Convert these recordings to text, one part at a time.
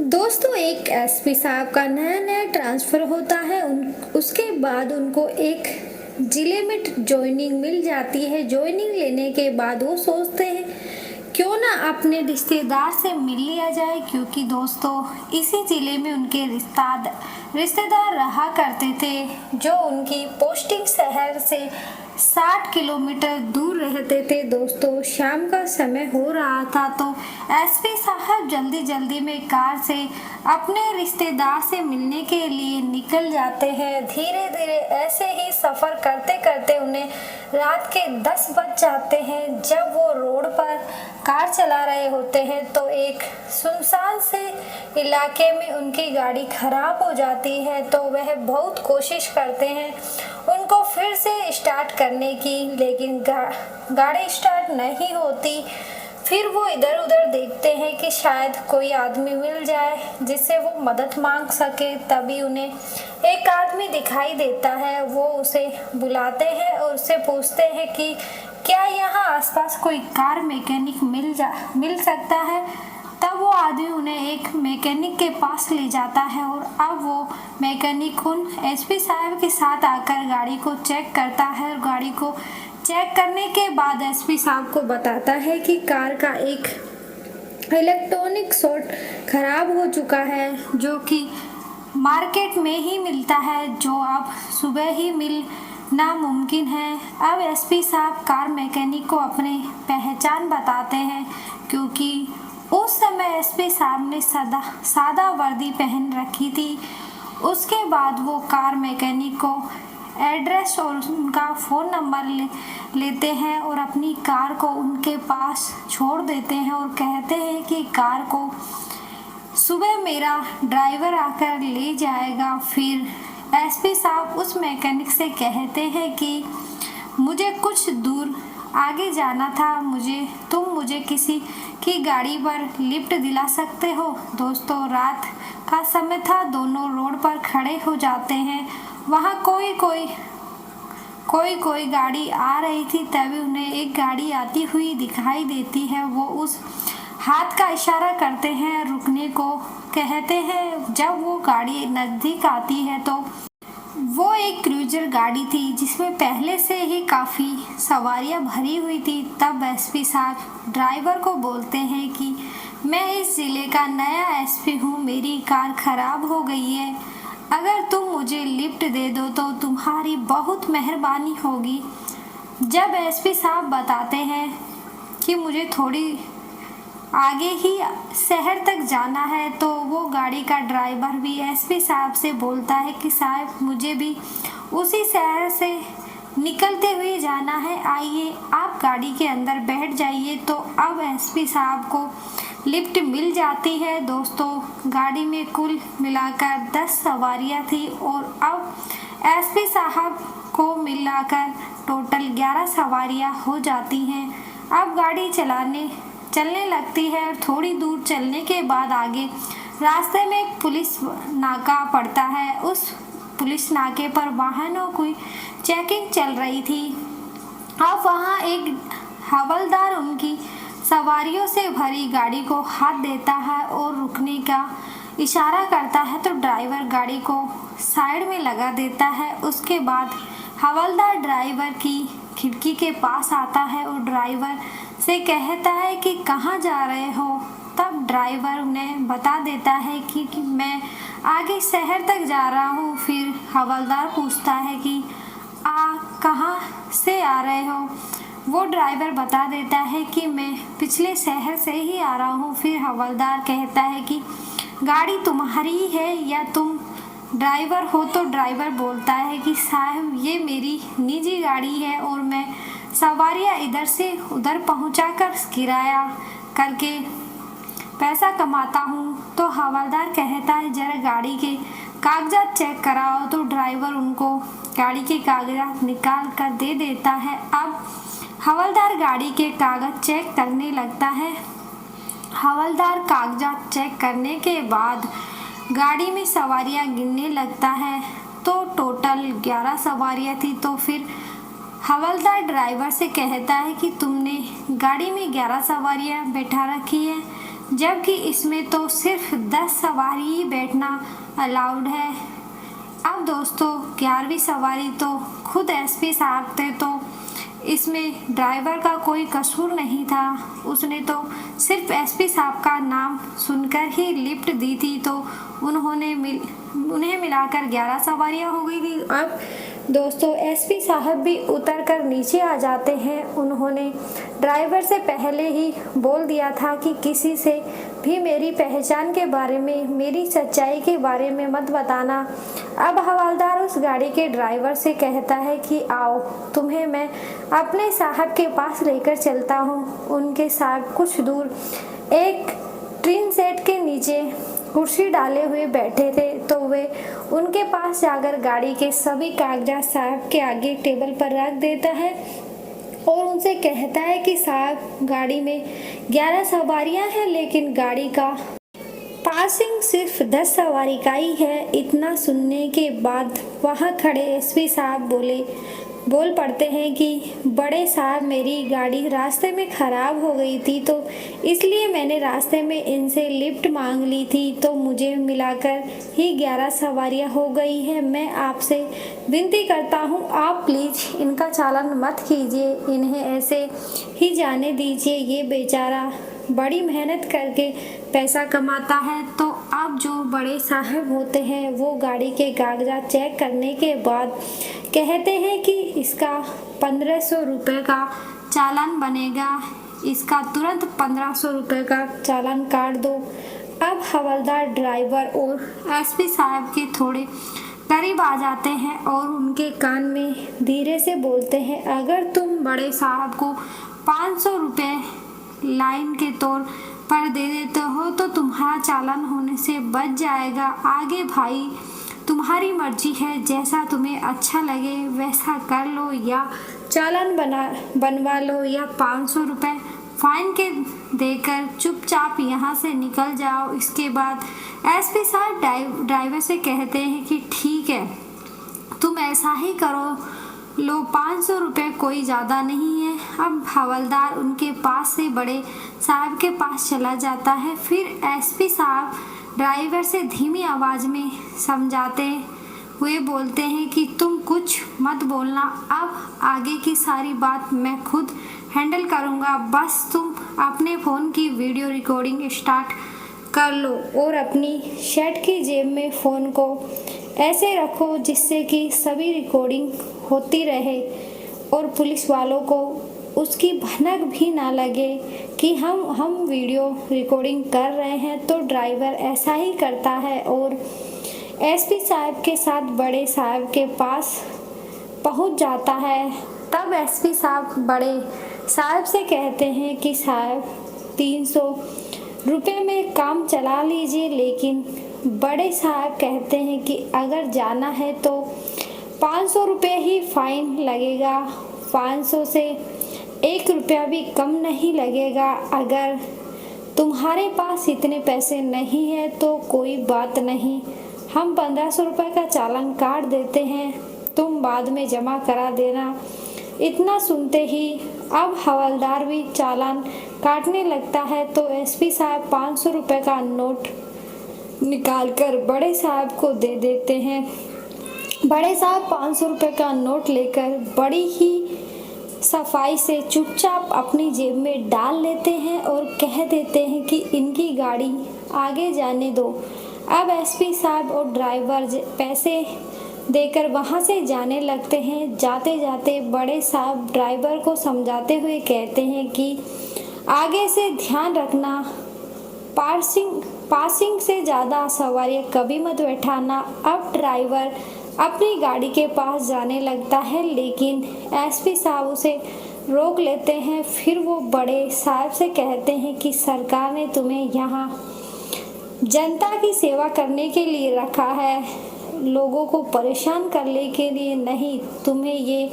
दोस्तों, एक एसपी साहब का नया नया ट्रांसफ़र होता है। उसके बाद उनको एक ज़िले में जॉइनिंग मिल जाती है। जॉइनिंग लेने के बाद वो सोचते हैं क्यों ना अपने रिश्तेदार से मिल लिया जाए, क्योंकि दोस्तों इसी ज़िले में उनके रिश्तेदार रहा करते थे, जो उनकी पोस्टिंग शहर से 60 किलोमीटर दूर रहते थे। दोस्तों शाम का समय हो रहा था तो एसपी साहब जल्दी जल्दी में कार से अपने रिश्तेदार से मिलने के लिए निकल जाते हैं। धीरे धीरे ऐसे ही सफ़र करते करते उन्हें रात के 10 बज जाते हैं। जब वो रोड पर कार चला रहे होते हैं तो एक सुनसान से इलाके में उनकी गाड़ी खराब हो जाती है। तो वह बहुत कोशिश करते हैं उनको फिर से स्टार्ट करने की, लेकिन गाड़ी स्टार्ट नहीं होती। फिर वो इधर उधर देखते हैं कि शायद कोई आदमी मिल जाए जिससे वो मदद मांग सके। तभी उन्हें एक आदमी दिखाई देता है। वो उसे बुलाते हैं और उससे पूछते हैं कि क्या यहाँ आसपास कोई कार मैकेनिक मिल सकता है। तब वो आदमी उन्हें एक मैकेनिक के पास ले जाता है और अब वो मैकेनिक उन एसपी साहब के साथ आकर गाड़ी को चेक करता है और गाड़ी को चेक करने के बाद एसपी साहब को बताता है कि कार का एक इलेक्ट्रॉनिक शॉर्ट खराब हो चुका है, जो कि मार्केट में ही मिलता है, जो अब सुबह ही मिल नामुमकिन है। अब एसपी साहब कार मैकेनिक को अपनी पहचान बताते हैं, क्योंकि उस समय एसपी साहब ने सादा वर्दी पहन रखी थी। उसके बाद वो कार मैकेनिक को एड्रेस और उनका फ़ोन नंबर लेते हैं और अपनी कार को उनके पास छोड़ देते हैं और कहते हैं कि कार को सुबह मेरा ड्राइवर आकर ले जाएगा। फिर एसपी साहब उस मैकेनिक से कहते हैं कि मुझे कुछ दूर आगे जाना था, तुम मुझे किसी की गाड़ी पर लिफ्ट दिला सकते हो। दोस्तों रात का समय था, दोनों रोड पर खड़े हो जाते हैं। वहाँ कोई गाड़ी आ रही थी। तभी उन्हें एक गाड़ी आती हुई दिखाई देती है। वो उस हाथ का इशारा करते हैं, रुकने को कहते हैं। जब वो गाड़ी नज़दीक आती है तो वो एक क्रूजर गाड़ी थी जिसमें पहले से ही काफ़ी सवारियां भरी हुई थी। तब एसपी साहब ड्राइवर को बोलते हैं कि मैं इस ज़िले का नया एसपी हूँ, मेरी कार खराब हो गई है, अगर तुम मुझे लिफ्ट दे दो तो तुम्हारी बहुत मेहरबानी होगी। जब एसपी साहब बताते हैं कि मुझे थोड़ी आगे ही शहर तक जाना है, तो वो गाड़ी का ड्राइवर भी एसपी साहब से बोलता है कि साहब मुझे भी उसी शहर से निकलते हुए जाना है, आइए आप गाड़ी के अंदर बैठ जाइए। तो अब एसपी साहब को लिफ्ट मिल जाती है। दोस्तों गाड़ी में कुल मिलाकर 10 सवारियां थी और अब एसपी साहब को मिलाकर टोटल 11 सवारियां हो जाती हैं। अब गाड़ी चलने लगती है और थोड़ी दूर चलने के बाद आगे रास्ते में एक पुलिस नाका पड़ता है। उस पुलिस नाके पर वाहनों की चेकिंग चल रही थी। अब वहाँ एक हवलदार उनकी सवारियों से भरी गाड़ी को हाथ देता है और रुकने का इशारा करता है, तो ड्राइवर गाड़ी को साइड में लगा देता है। उसके बाद हवलदार ड्राइवर की खिड़की के पास आता है और ड्राइवर से कहता है कि कहाँ जा रहे हो। तब ड्राइवर उन्हें बता देता है कि मैं आगे शहर तक जा रहा हूँ। फिर हवलदार पूछता है कि कहाँ से आ रहे हो। वो ड्राइवर बता देता है कि मैं पिछले शहर से ही आ रहा हूँ। फिर हवलदार कहता है कि गाड़ी तुम्हारी है या तुम ड्राइवर हो। तो ड्राइवर बोलता है कि साहब ये मेरी निजी गाड़ी है और मैं सवारियाँ इधर से उधर पहुँचाकर किराया करके पैसा कमाता हूँ। तो हवलदार कहता है जरा गाड़ी के कागजात चेक कराओ। तो ड्राइवर उनको गाड़ी के कागजात निकाल कर दे देता है। अब हवलदार गाड़ी के कागज चेक करने लगता है। हवलदार कागजात चेक करने के बाद गाड़ी में सवारियां गिनने लगता है, तो टोटल 11 सवारियां थी। तो फिर हवलदार ड्राइवर से कहता है कि तुमने गाड़ी में 11 सवारियां बैठा रखी है, जबकि इसमें तो सिर्फ 10 सवारी ही बैठना अलाउड है। अब दोस्तों 11वीं सवारी तो खुद एसपी साहब थे, तो इसमें ड्राइवर का कोई कसूर नहीं था। उसने तो सिर्फ एसपी साहब का नाम सुनकर ही लिफ्ट दी थी, तो उन्हें मिलाकर 11 सवारियां हो गई थी। अब दोस्तों एसपी साहब भी उतरकर नीचे आ जाते हैं। उन्होंने ड्राइवर से पहले ही बोल दिया था कि किसी से भी मेरी पहचान के बारे में, मेरी सच्चाई के बारे में मत बताना। अब हवलदार उस गाड़ी के ड्राइवर से कहता है कि आओ, तुम्हें मैं अपने साहब के पास लेकर चलता हूँ। उनके साहब कुछ दूर एक ट्रेन सेट के नीचे कुर्सी डाले हुए बैठे थे, तो वे उनके पास जाकर गाड़ी के सभी कागजात साहब के आगे टेबल पर रख देता है और उनसे कहता है कि साहब, गाड़ी में 11 सवारियां हैं, लेकिन गाड़ी का पासिंग सिर्फ 10 सवारी का ही है। इतना सुनने के बाद वहां खड़े एसपी साहब बोल पड़ते हैं कि बड़े साहब, मेरी गाड़ी रास्ते में ख़राब हो गई थी, तो इसलिए मैंने रास्ते में इनसे लिफ्ट मांग ली थी, तो मुझे मिलाकर ही 11 सवारियां हो गई हैं। मैं आपसे विनती करता हूं, आप प्लीज़ इनका चालान मत कीजिए, इन्हें ऐसे ही जाने दीजिए। ये बेचारा बड़ी मेहनत करके पैसा कमाता है। तो अब जो बड़े साहब होते हैं वो गाड़ी के कागजात चेक करने के बाद कहते हैं कि इसका 1500 रुपये का चालान बनेगा, इसका तुरंत 1500 रुपये का चालान काट दो। अब हवलदार ड्राइवर और एसपी साहब के थोड़े करीब आ जाते हैं और उनके कान में धीरे से बोलते हैं, अगर तुम बड़े साहब को 500 रुपये लाइन के तौर पर दे देते हो तो तुम्हारा चालान होने से बच जाएगा। आगे भाई तुम्हारी मर्जी है, जैसा तुम्हें अच्छा लगे वैसा कर लो, या चालान बनवा लो, या 500 रुपये फाइन के देकर चुपचाप यहाँ से निकल जाओ। इसके बाद एसपी साहब ड्राइवर से कहते हैं कि ठीक है, तुम ऐसा ही करो, लो 500 रुपये कोई ज़्यादा नहीं है। अब हवलदार उनके पास से बड़े साहब के पास चला जाता है। फिर एसपी साहब ड्राइवर से धीमी आवाज़ में समझाते हुए बोलते हैं कि तुम कुछ मत बोलना, अब आगे की सारी बात मैं खुद हैंडल करूँगा, बस तुम अपने फ़ोन की वीडियो रिकॉर्डिंग स्टार्ट कर लो और अपनी शर्ट की जेब में फ़ोन को ऐसे रखो जिससे कि सभी रिकॉर्डिंग होती रहे और पुलिस वालों को उसकी भनक भी ना लगे कि हम वीडियो रिकॉर्डिंग कर रहे हैं। तो ड्राइवर ऐसा ही करता है और एसपी साहब के साथ बड़े साहब के पास पहुंच जाता है। तब एसपी साहब बड़े साहब से कहते हैं कि साहब 300 रुपये में काम चला लीजिए, लेकिन बड़े साहब कहते हैं कि अगर जाना है तो 500 रुपये ही फाइन लगेगा, 500 से 1 रुपया भी कम नहीं लगेगा। अगर तुम्हारे पास इतने पैसे नहीं है तो कोई बात नहीं, हम 1500 रुपये का चालान काट देते हैं, तुम बाद में जमा करा देना। इतना सुनते ही अब हवलदार भी चालान काटने लगता है, तो एसपी साहब 500 रुपये का नोट निकालकर बड़े साहब को दे देते हैं। बड़े साहब 500 रुपये का नोट लेकर बड़ी ही सफाई से चुपचाप अपनी जेब में डाल लेते हैं और कह देते हैं कि इनकी गाड़ी आगे जाने दो। अब एसपी साहब और ड्राइवर पैसे देकर वहां से जाने लगते हैं। जाते जाते बड़े साहब ड्राइवर को समझाते हुए कहते हैं कि आगे से ध्यान रखना, पासिंग से ज़्यादा सवारी कभी मत बैठाना। अब ड्राइवर अपनी गाड़ी के पास जाने लगता है, लेकिन एसपी साहब उसे रोक लेते हैं। फिर वो बड़े साहब से कहते हैं कि सरकार ने तुम्हें यहाँ जनता की सेवा करने के लिए रखा है, लोगों को परेशान करने के लिए नहीं। तुम्हें ये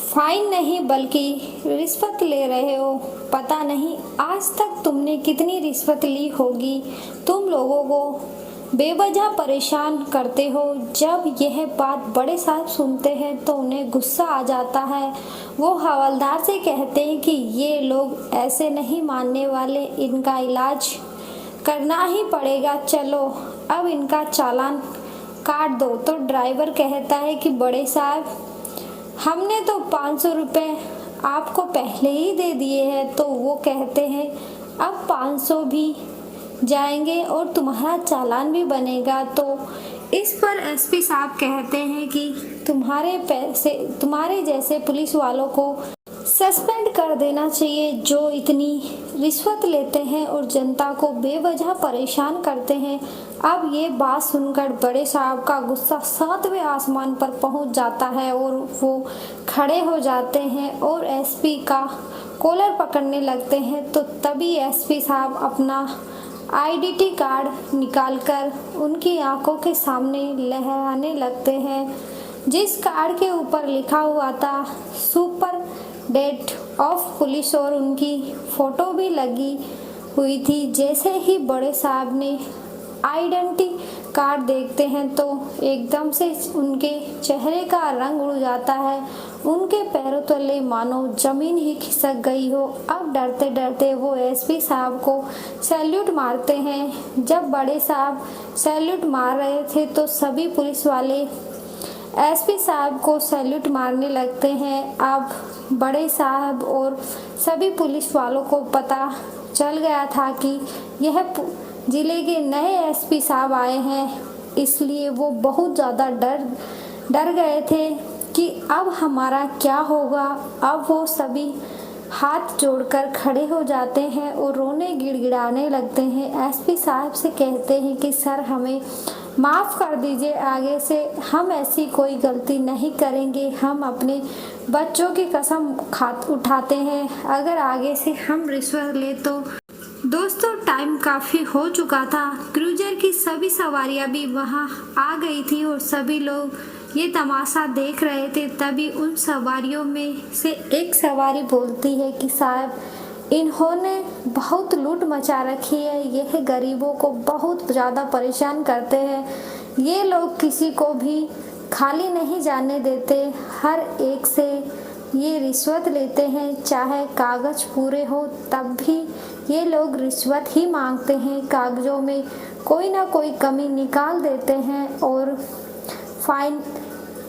फाइन नहीं बल्कि रिश्वत ले रहे हो। पता नहीं आज तक तुमने कितनी रिश्वत ली होगी। तुम लोगों को बेवजह परेशान करते हो। जब यह बात बड़े साहब सुनते हैं तो उन्हें गुस्सा आ जाता है। वो हवलदार से कहते हैं कि ये लोग ऐसे नहीं मानने वाले, इनका इलाज करना ही पड़ेगा, चलो अब इनका चालान काट दो। तो ड्राइवर कहता है कि बड़े साहब, हमने तो 500 रुपये आपको पहले ही दे दिए हैं। तो वो कहते हैं अब 500 भी जाएंगे और तुम्हारा चालान भी बनेगा। तो इस पर एसपी साहब कहते हैं कि तुम्हारे जैसे पुलिस वालों को सस्पेंड कर देना चाहिए जो इतनी रिश्वत लेते हैं और जनता को बेवजह परेशान करते हैं। अब ये बात सुनकर बड़े साहब का गुस्सा 7वें आसमान पर पहुंच जाता है और वो खड़े हो जाते हैं और एसपी का कॉलर पकड़ने लगते हैं। तो तभी एसपी साहब अपना आईडेंटिटी कार्ड निकालकर उनकी आंखों के सामने लहराने लगते हैं, जिस कार्ड के ऊपर लिखा हुआ था सुपरिटेंडेंट ऑफ पुलिस और उनकी फोटो भी लगी हुई थी। जैसे ही बड़े साहब ने आइडेंटिटी कार्ड देखते हैं तो एकदम से उनके चेहरे का रंग उड़ जाता है, उनके पैरों तले मानो जमीन ही खिसक गई हो। अब डरते डरते वो एसपी साहब को सैल्यूट मारते हैं। जब बड़े साहब सैल्यूट मार रहे थे तो सभी पुलिस वाले एसपी साहब को सैल्यूट मारने लगते हैं। अब बड़े साहब और सभी पुलिस वालों को पता चल गया था कि यह जिले के नए एसपी साहब आए हैं, इसलिए वो बहुत ज़्यादा डर गए थे कि अब हमारा क्या होगा। अब वो सभी हाथ जोड़कर खड़े हो जाते हैं और रोने गिड़गिड़ाने लगते हैं। एसपी साहब से कहते हैं कि सर हमें माफ़ कर दीजिए, आगे से हम ऐसी कोई गलती नहीं करेंगे। हम अपने बच्चों की कसम उठाते हैं, अगर आगे से हम रिश्वत ले तो। दोस्तों टाइम काफ़ी हो चुका था। क्रूजर की सभी सवारियां भी वहां आ गई थी और सभी लोग ये तमाशा देख रहे थे। तभी उन सवारियों में से एक सवारी बोलती है कि साहब इन्होंने बहुत लूट मचा रखी है, यह गरीबों को बहुत ज़्यादा परेशान करते हैं। ये लोग किसी को भी खाली नहीं जाने देते, हर एक से ये रिश्वत लेते हैं, चाहे कागज पूरे हो तब भी ये लोग रिश्वत ही मांगते हैं। कागजों में कोई ना कोई कमी निकाल देते हैं और फाइन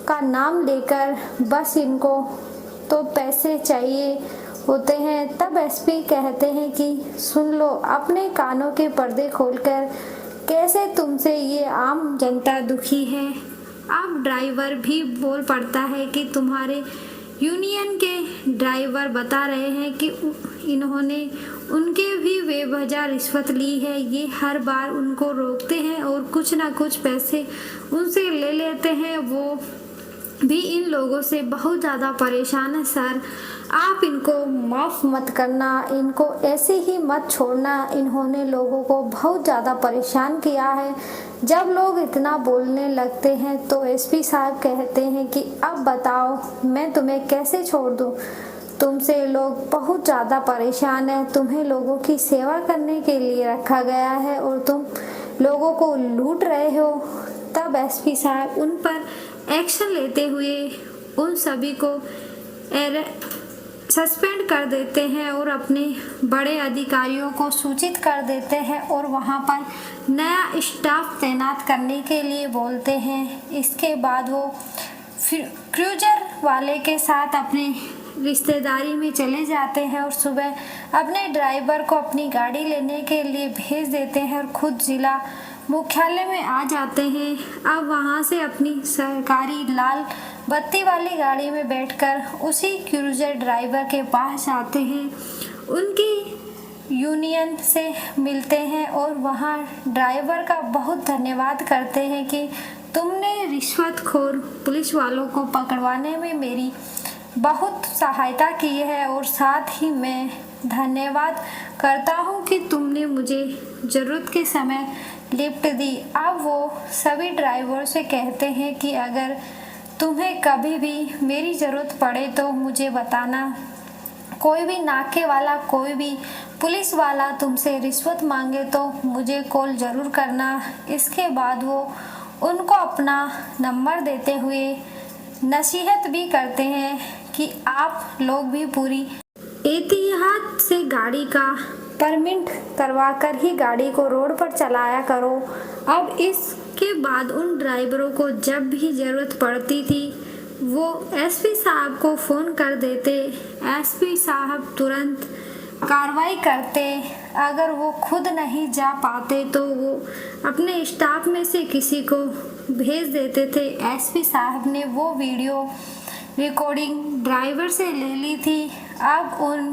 का नाम लेकर बस इनको तो पैसे चाहिए होते हैं। तब एसपी कहते हैं कि सुन लो अपने कानों के पर्दे खोलकर, कैसे तुमसे ये आम जनता दुखी है। अब ड्राइवर भी बोल पड़ता है कि तुम्हारे यूनियन के ड्राइवर बता रहे हैं कि इन्होंने उनके भी बेवजह रिश्वत ली है। ये हर बार उनको रोकते हैं और कुछ ना कुछ पैसे उनसे ले लेते हैं। वो भी इन लोगों से बहुत ज़्यादा परेशान है। सर आप इनको माफ़ मत करना, इनको ऐसे ही मत छोड़ना, इन्होंने लोगों को बहुत ज़्यादा परेशान किया है। जब लोग इतना बोलने लगते हैं तो एसपी साहब कहते हैं कि अब बताओ मैं तुम्हें कैसे छोड़ दूँ, तुमसे लोग बहुत ज़्यादा परेशान हैं, तुम्हें लोगों की सेवा करने के लिए रखा गया है और तुम लोगों को लूट रहे हो। तब एसपी साहब उन पर एक्शन लेते हुए उन सभी को सस्पेंड कर देते हैं और अपने बड़े अधिकारियों को सूचित कर देते हैं और वहां पर नया स्टाफ तैनात करने के लिए बोलते हैं। इसके बाद वो फिर क्रूजर वाले के साथ अपने रिश्तेदारी में चले जाते हैं और सुबह अपने ड्राइवर को अपनी गाड़ी लेने के लिए भेज देते हैं और खुद जिला मुख्यालय में आ जाते हैं। अब वहां से अपनी सरकारी लाल बत्ती वाली गाड़ी में बैठकर उसी क्रूजर ड्राइवर के पास जाते हैं, उनकी यूनियन से मिलते हैं और वहां ड्राइवर का बहुत धन्यवाद करते हैं कि तुमने रिश्वतखोर पुलिस वालों को पकड़वाने में मेरी बहुत सहायता की है और साथ ही मैं धन्यवाद करता हूं कि तुमने मुझे ज़रूरत के समय लिफ्ट दी। अब वो सभी ड्राइवर से कहते हैं कि अगर तुम्हें कभी भी मेरी ज़रूरत पड़े तो मुझे बताना, कोई भी नाके वाला कोई भी पुलिस वाला तुमसे रिश्वत मांगे तो मुझे कॉल ज़रूर करना। इसके बाद वो उनको अपना नंबर देते हुए नसीहत भी करते हैं कि आप लोग भी पूरी एहतियात से गाड़ी का परमिट करवाकर ही गाड़ी को रोड पर चलाया करो। अब इसके बाद उन ड्राइवरों को जब भी ज़रूरत पड़ती थी वो एसपी साहब को फ़ोन कर देते। एसपी साहब तुरंत कार्रवाई करते। अगर वो खुद नहीं जा पाते तो वो अपने स्टाफ में से किसी को भेज देते थे। एसपी साहब ने वो वीडियो रिकॉर्डिंग ड्राइवर से ले ली थी। अब उन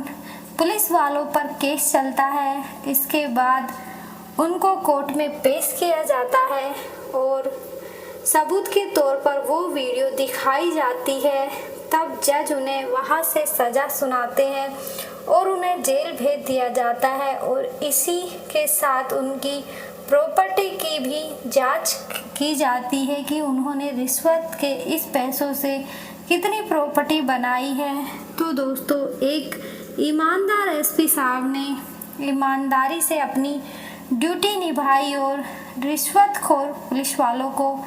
पुलिस वालों पर केस चलता है। इसके बाद उनको कोर्ट में पेश किया जाता है और सबूत के तौर पर वो वीडियो दिखाई जाती है। तब जज उन्हें वहाँ से सज़ा सुनाते हैं और उन्हें जेल भेज दिया जाता है और इसी के साथ उनकी प्रॉपर्टी की भी जांच की जाती है कि उन्होंने रिश्वत के इस पैसों से कितनी प्रॉपर्टी बनाई है। तो दोस्तों, एक ईमानदार एसपी साहब ने ईमानदारी से अपनी ड्यूटी निभाई और रिश्वतखोर पुलिस वालों को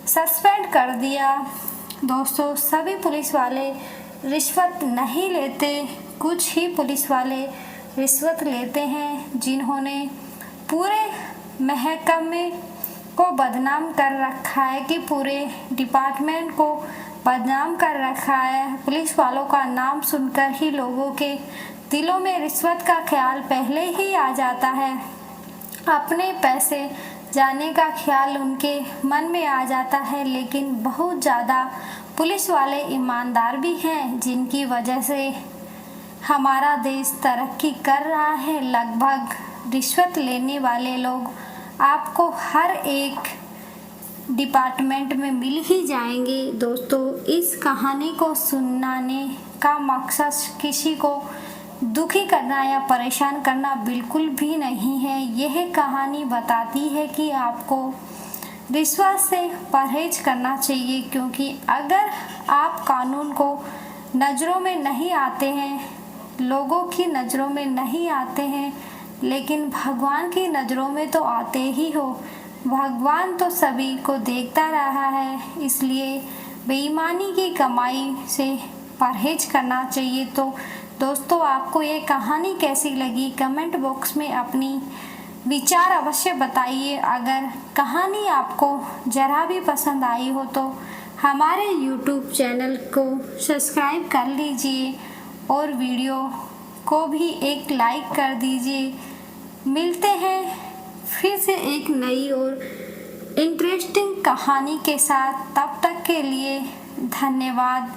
सस्पेंड कर दिया। दोस्तों, सभी पुलिस वाले रिश्वत नहीं लेते, कुछ ही पुलिस वाले रिश्वत लेते हैं जिन्होंने पूरे महकमे को बदनाम कर रखा है कि पूरे डिपार्टमेंट को बदनाम कर रखा है। पुलिस वालों का नाम सुनकर ही लोगों के दिलों में रिश्वत का ख्याल पहले ही आ जाता है। अपने पैसे जाने का ख्याल उनके मन में आ जाता है। लेकिन बहुत ज़्यादा पुलिस वाले ईमानदार भी हैं जिनकी वजह से हमारा देश तरक्की कर रहा है। लगभग रिश्वत लेने वाले लोग आपको हर एक डिपार्टमेंट में मिल ही जाएंगे। दोस्तों, इस कहानी को सुनाने का मकसद किसी को दुखी करना या परेशान करना बिल्कुल भी नहीं है। यह कहानी बताती है कि आपको रिश्वत से परहेज करना चाहिए, क्योंकि अगर आप कानून को नज़रों में नहीं आते हैं, लोगों की नज़रों में नहीं आते हैं, लेकिन भगवान की नज़रों में तो आते ही हो। भगवान तो सभी को देखता रहा है, इसलिए बेईमानी की कमाई से परहेज करना चाहिए। तो दोस्तों, आपको ये कहानी कैसी लगी कमेंट बॉक्स में अपनी विचार अवश्य बताइए। अगर कहानी आपको ज़रा भी पसंद आई हो तो हमारे यूट्यूब चैनल को सब्सक्राइब कर लीजिए और वीडियो को भी एक लाइक कर दीजिए। मिलते हैं फिर से एक नई और इंटरेस्टिंग कहानी के साथ। तब तक के लिए धन्यवाद।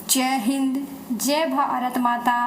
जय हिंद, जय भारत माता।